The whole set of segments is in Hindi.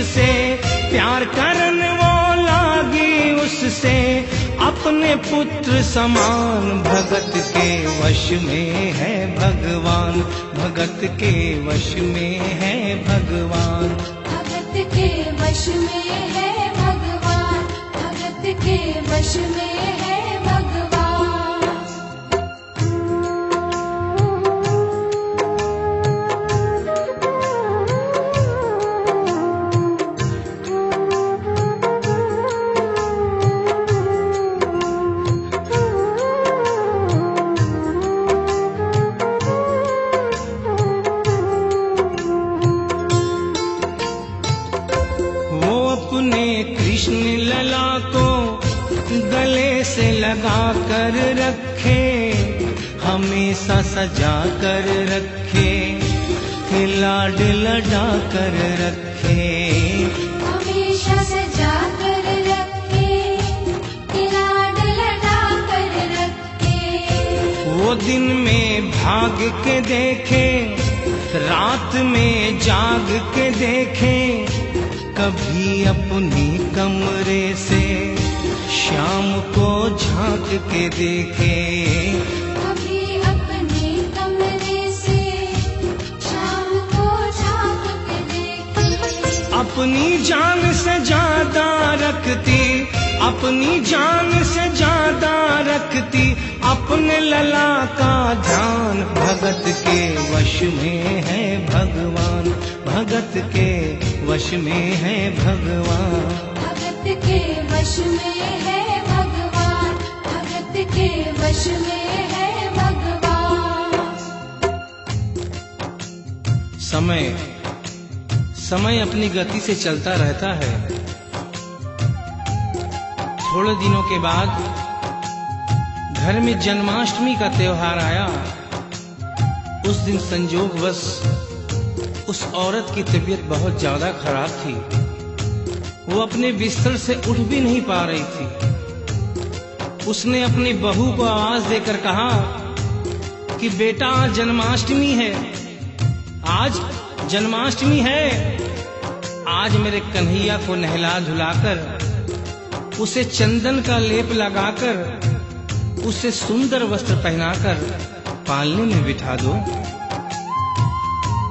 जिससे प्यार करन वो लागी उससे, अपने पुत्र समान भगत के वश में है भगवान, भगत के वश में है भगवान, भगत के वश में है भगवान, भगत के वश में है भगवान। कृष्ण लला को गले से लगा कर रखे, हमेशा सजा कर रखे, लाड लड़ा कर रखे, हमेशा सजा कर रखे, लाड लड़ा कर रखे। वो दिन में भाग के देखे, रात में जाग के देखे, कभी अपनी कमरे से शाम को झांक के देखे, कभी अपने कमरे से शाम को झांक के देखे। अपनी जान से ज्यादा रखती, अपनी जान से ज्यादा रखती, अपने लला का ध्यान, भगत के वश में है भगवान, भगत के वश में है भगवान, भगत के वश में है भगवान, भगत के वश में है भगवान। समय समय अपनी गति से चलता रहता है। थोड़े दिनों के बाद घर में जन्माष्टमी का त्योहार आया। उस दिन संजोगवश उस औरत की तबीयत बहुत ज्यादा खराब थी। वो अपने बिस्तर से उठ भी नहीं पा रही थी। उसने अपनी बहू को आवाज देकर कहा कि बेटा आज जन्माष्टमी है, आज जन्माष्टमी है, आज मेरे कन्हैया को नहला धुलाकर, उसे चंदन का लेप लगाकर, उसे सुंदर वस्त्र पहनाकर पालने में बिठा दो।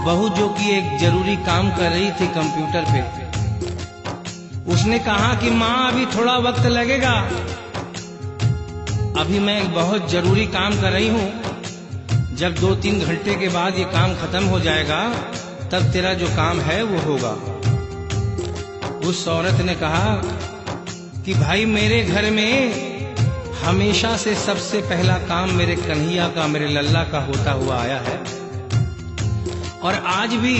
बहू जो कि एक जरूरी काम कर रही थी कंप्यूटर पे, उसने कहा कि माँ अभी थोड़ा वक्त लगेगा, अभी मैं एक बहुत जरूरी काम कर रही हूँ, जब 2-3 घंटे के बाद ये काम खत्म हो जाएगा तब तेरा जो काम है वो होगा। उस औरत ने कहा कि भाई मेरे घर में हमेशा से सबसे पहला काम मेरे कन्हैया का, मेरे लल्ला का होता हुआ आया है, और आज भी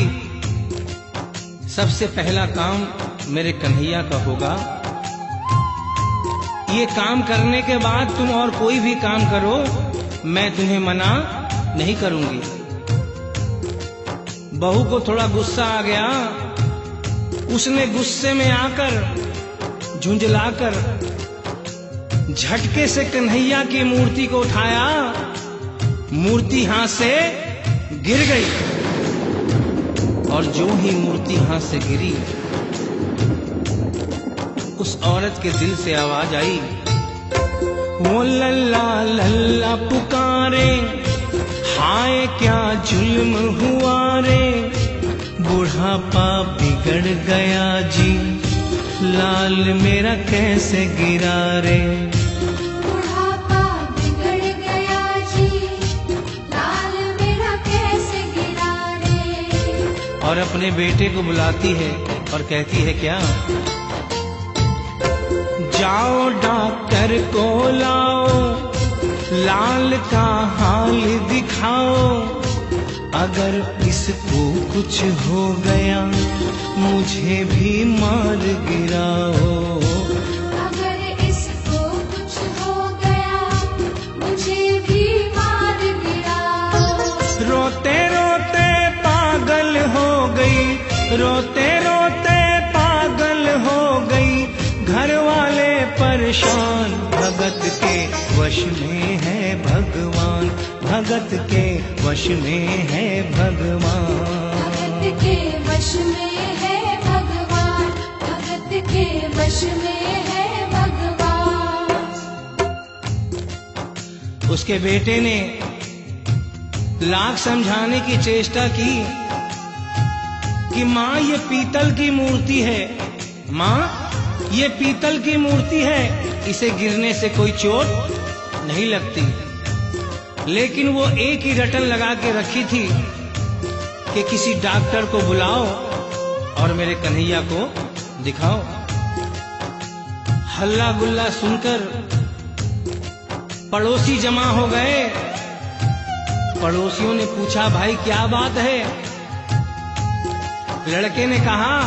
सबसे पहला काम मेरे कन्हैया का होगा। ये काम करने के बाद तुम और कोई भी काम करो, मैं तुम्हें मना नहीं करूंगी। बहू को थोड़ा गुस्सा आ गया। उसने गुस्से में आकर, झुंझलाकर झटके से कन्हैया की मूर्ति को उठाया। मूर्ति हाथ से गिर गई, और जो ही मूर्ति हाथ से गिरी, उस औरत के दिल से आवाज आई, वो लल्ला लल्ला पुकारे, हाय क्या जुल्म हुआ रे, बुढ़ापा बिगड़ गया जी, लाल मेरा कैसे गिरा रे। बुढ़ापा बिगड़ गया जी, लाल मेरा कैसे गिरा रे। और अपने बेटे को बुलाती है और कहती है क्या, जाओ डॉक्टर को लाओ, लाल का हाल दिखाओ, अगर इसको कुछ हो गया मुझे भी मार गिराओ। अगर इसको कुछ हो गया मुझे भी मार गिराओ। रोते रोते पागल हो गई, रोते रोते पागल हो गई, घर वाले परेशान, भगत के वश में है भगवान, भगत के वश में है भगवान, भगत के वश में है भगवान, वश में है भगवान। उसके बेटे ने लाख समझाने की चेष्टा की कि माँ ये पीतल की मूर्ति है, माँ ये पीतल की मूर्ति है, इसे गिरने से कोई चोट नहीं लगती। लेकिन वो एक ही रटन लगा के रखी थी कि किसी डॉक्टर को बुलाओ और मेरे कन्हैया को दिखाओ। हल्ला गुल्ला सुनकर पड़ोसी जमा हो गए। पड़ोसियों ने पूछा, भाई क्या बात है? लड़के ने कहा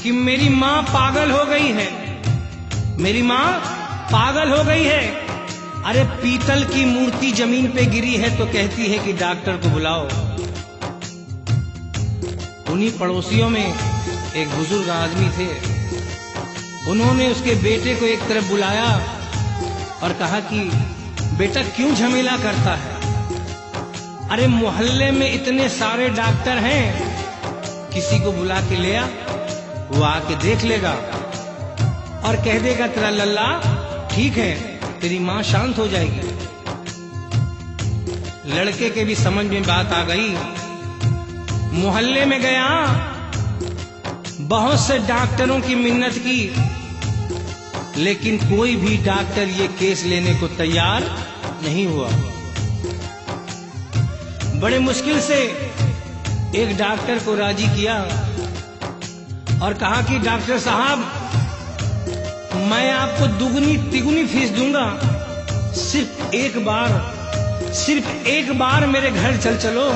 कि मेरी माँ पागल हो गई है, मेरी माँ पागल हो गई है। अरे पीतल की मूर्ति जमीन पे गिरी है तो कहती है कि डॉक्टर को बुलाओ। उन्हीं पड़ोसियों में एक बुजुर्ग आदमी थे। उन्होंने उसके बेटे को एक तरफ बुलाया और कहा कि बेटा क्यों झमेला करता है? अरे मोहल्ले में इतने सारे डॉक्टर हैं, किसी को बुला के ले आ, वो आके देख लेगा और कह देगा तेरा लल्ला ठीक है, तेरी मां शांत हो जाएगी। लड़के के भी समझ में बात आ गई। मोहल्ले में गया, बहुत से डॉक्टरों की मिन्नत की, लेकिन कोई भी डॉक्टर ये केस लेने को तैयार नहीं हुआ। बड़े मुश्किल से एक डॉक्टर को राजी किया और कहा कि डॉक्टर साहब मैं आपको दुगनी तिगुनी फीस दूंगा, सिर्फ एक बार मेरे घर चलो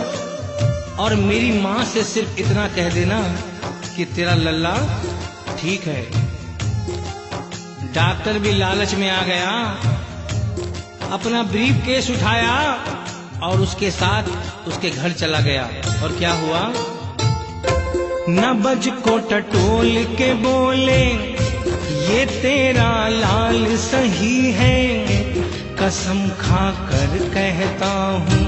और मेरी मां से सिर्फ इतना कह देना कि तेरा लल्ला ठीक है। डॉक्टर भी लालच में आ गया, अपना ब्रीफ केस उठाया और उसके साथ उसके घर चला गया। और क्या हुआ? नबज को टटोल के बोले ये तेरा लाल सही है, कसम खाकर कहता हूँ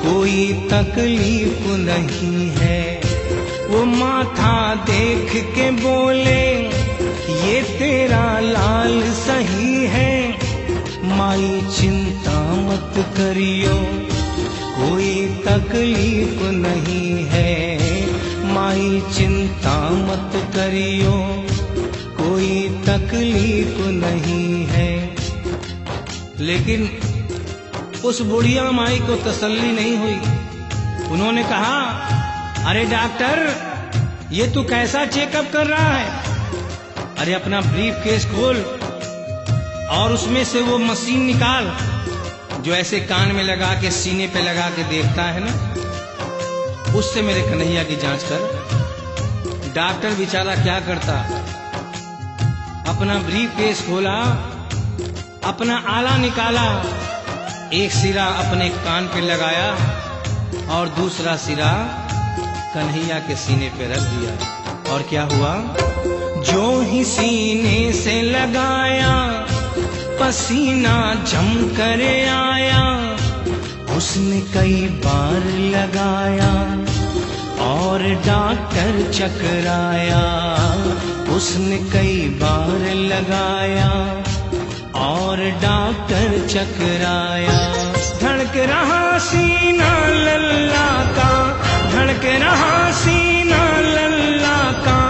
कोई तकलीफ नहीं है। वो माथा देख के बोले ये तेरा लाल सही है, माई चिंता मत करियो कोई तकलीफ नहीं है, माई चिंता मत करियो कोई तकलीफ नहीं है। लेकिन उस बुढ़िया माई को तसल्ली नहीं हुई। उन्होंने कहा, अरे डॉक्टर ये तू कैसा चेकअप कर रहा है? अरे अपना ब्रीफ केस खोल और उसमें से वो मशीन निकाल जो ऐसे कान में लगा के सीने पे लगा के देखता है ना, उससे मेरे कन्हैया की जांच कर। डॉक्टर बेचारा क्या करता, अपना ब्रीफ केस खोला, अपना आला निकाला, एक सिरा अपने कान पे लगाया और दूसरा सिरा कन्हैया के सीने पे रख दिया। और क्या हुआ? जो ही सीने से लगाया पसीना जम कर आया, उसने कई बार लगाया और डॉक्टर चकराया, उसने कई बार लगाया और डॉक्टर चकराया। धड़क रहा सीना लल्ला का, धड़क रहा सीना लल्ला का,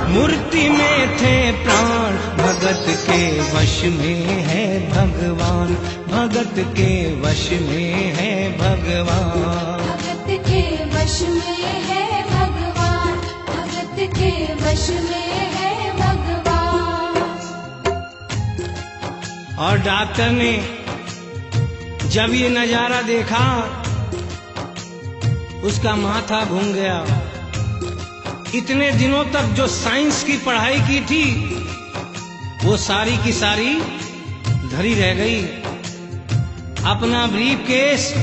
मूर्ति में थे प्राण, भगत के वश में है भगवान, भगत के वश में है भगवान, भगत के वश में है भगवान, भगत के वश में है भगवान। और डॉक्टर ने जब ये नजारा देखा उसका माथा घूम गया। इतने दिनों तक जो साइंस की पढ़ाई की थी वो सारी की सारी धरी रह गई। अपना ब्रीफ केस,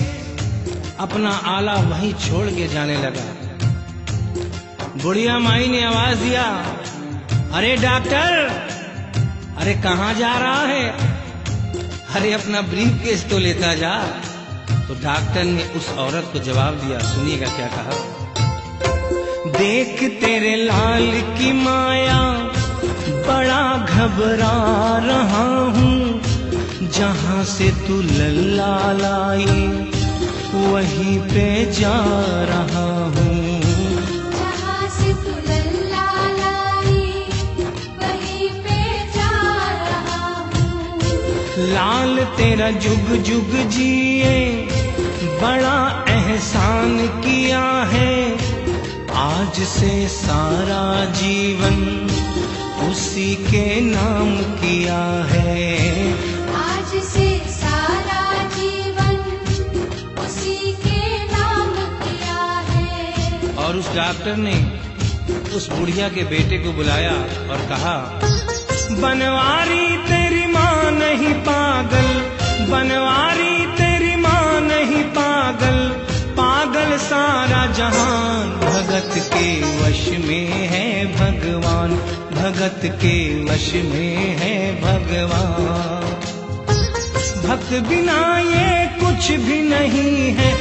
अपना आला वहीं छोड़ के जाने लगा। बुढ़िया माई ने आवाज दिया, अरे डॉक्टर, अरे कहाँ जा रहा है? अरे अपना ब्रीफ केस तो लेता जा। तो डॉक्टर ने उस औरत को जवाब दिया, सुनिएगा क्या कहा। देख तेरे लाल की माया बड़ा घबरा रहा हूँ, जहाँ से तू लल्ला लाई वहीं पे जा रहा हूँ। जहाँ से तू लल्ला लाई वहीं पे जा रहा हूँ। लाल तेरा जुग जुग जिए बड़ा एहसान किया है, आज से सारा जीवन उसी के नाम किया है। आज से सारा जीवन उसी के नाम किया है। और उस डॉक्टर ने उस बुढ़िया के बेटे को बुलाया और कहा, बनवारी तेरी माँ नहीं पागल, बनवारी तेरी माँ नहीं पागल, पागल सारा जहान, भगत के वश में है भगवान, भगत के वश में है भगवान। भक्त बिना ये कुछ भी नहीं है,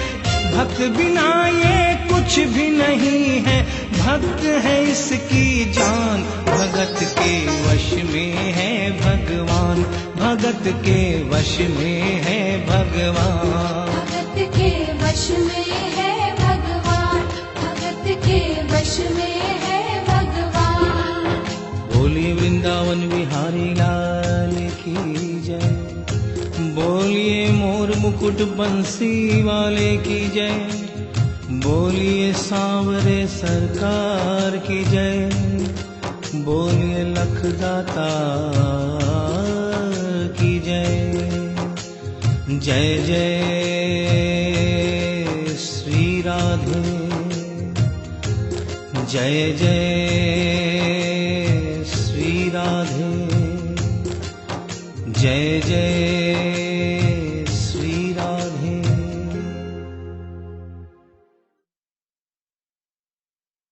भक्त बिना ये कुछ भी नहीं है, भक्त है इसकी जान, भगत के वश में है भगवान, भगत के वश में है भगवान। भगत के वश में है भगवान, भगत के वश में है भगवान। बोलिए वृंदावन बिहारी लाल की जय, बोलिए मोर मुकुट बंसी वाले की जय, बोलिए सांवरे सरकार की जय, बोलिए लखदाता की जय। जय जय श्री राधे, जय जय श्री राधे, जय जय